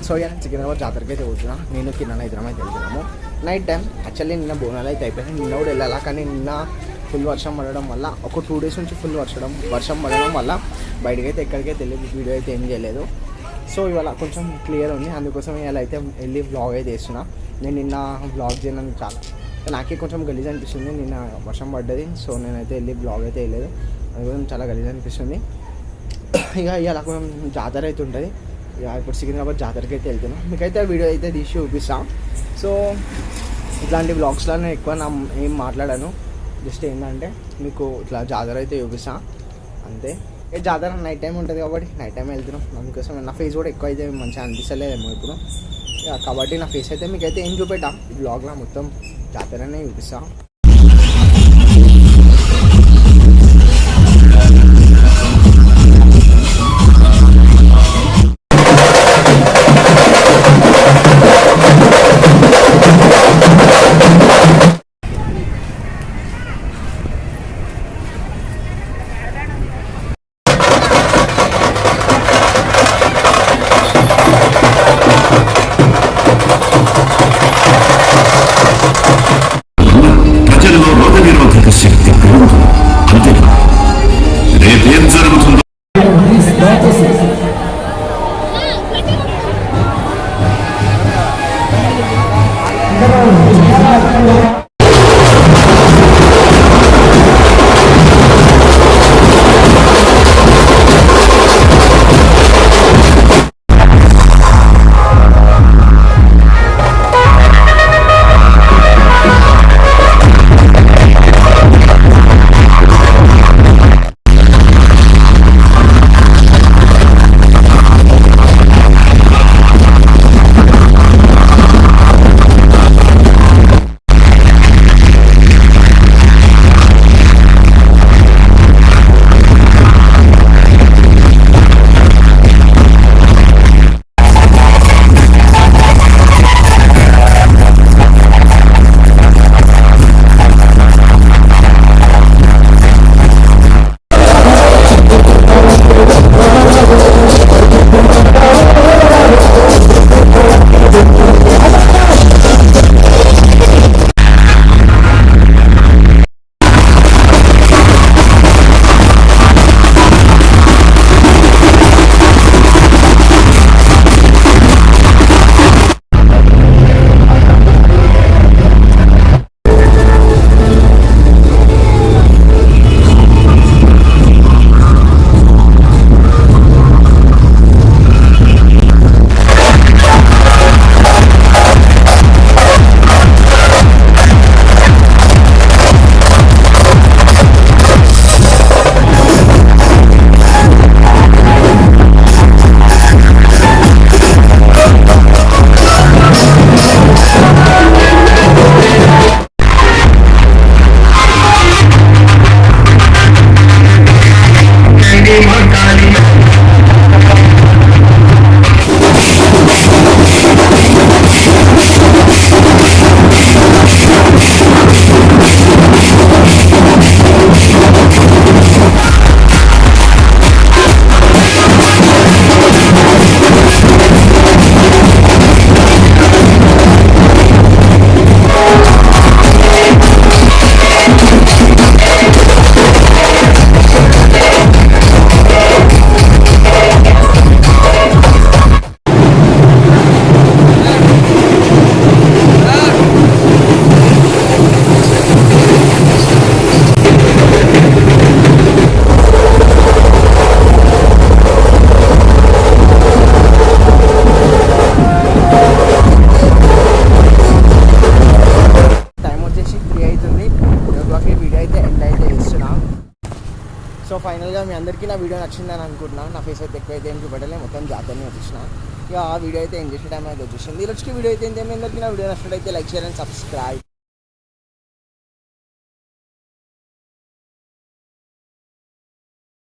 So ఇక సికింద్రాబాద్ జాతరకి అయితే పోతున్నా, నేను కింద ఇద్దరం అయితే వెళ్తున్నాము నైట్ టైం. యాక్చువల్లీ నిన్న బోనాలు అయితే అయిపోయినాయి, నిన్న కూడా వెళ్ళాలా, కానీ నిన్న ఫుల్ వర్షం పడడం వల్ల ఒక 2 days నుంచి ఫుల్ వర్షం పడడం వల్ల బయటకైతే ఎక్కడికైతే వెళ్ళి వీడియో అయితే ఏం చేయలేదు. సో ఇవాళ కొంచెం క్లియర్ ఉంది, అందుకోసం ఇవాళ అయితే వెళ్ళి వ్లాగ్ అయితే వేస్తున్నా. నేను నిన్న వ్లాగ్ చేయడం నాకే కొంచెం గలీజ్ అనిపిస్తుంది, నిన్న వర్షం పడ్డది. సో నేనైతే వెళ్ళి బ్లాగ్ అయితే వెళ్ళలేదు, అది కూడా చాలా గలీజ్ అనిపిస్తుంది. ఇక ఇలా కొంచెం జాతర అయితే ఉంటుంది, ఇక ఇప్పుడు సికింద్రాబాద్ జాతరకి అయితే వెళ్తున్నాం. మీకైతే వీడియో అయితే తీసి చూపిస్తాం. సో ఇట్లాంటి బ్లాగ్స్లో నేను ఎక్కువ ఏం మాట్లాడాను, జస్ట్ ఏంటంటే మీకు ఇట్లా జాతర అయితే చూపిస్తాను అంతే. ఈ జాతర నైట్ టైం ఉంటుంది కాబట్టి నైట్ టైం వెళ్తున్నాం, అందుకోసం నా ఫేస్ కూడా ఎక్కువ అయితే మంచిగా అనిపిస్తలేదేమో ఇప్పుడు. కాబట్టి నా ఫేస్ అయితే మీకైతే ఏం చూపెట్టాం ఈ బ్లాగ్లో, మొత్తం జాతరనే చూపిస్తాం. సో ఫైనల్గా మీ అందరికీ నా వీడియో నచ్చిందని అనుకుంటున్నాను. నా ఫేస్ అయితే ఎక్కువైతే ఏం చూపెట్టలే, మొత్తం జాతరని వచ్చేసిన. ఇక ఆ వీడియో అయితే ఏం చేసే టైం అయితే వచ్చేసింది. ఈరోజుకి వీడియో అయితే ఏంటి, మీ అందరికీ నా వీడియో నచ్చినట్లయితే లైక్, షేర్ అండ్ సబ్స్క్రైబ్.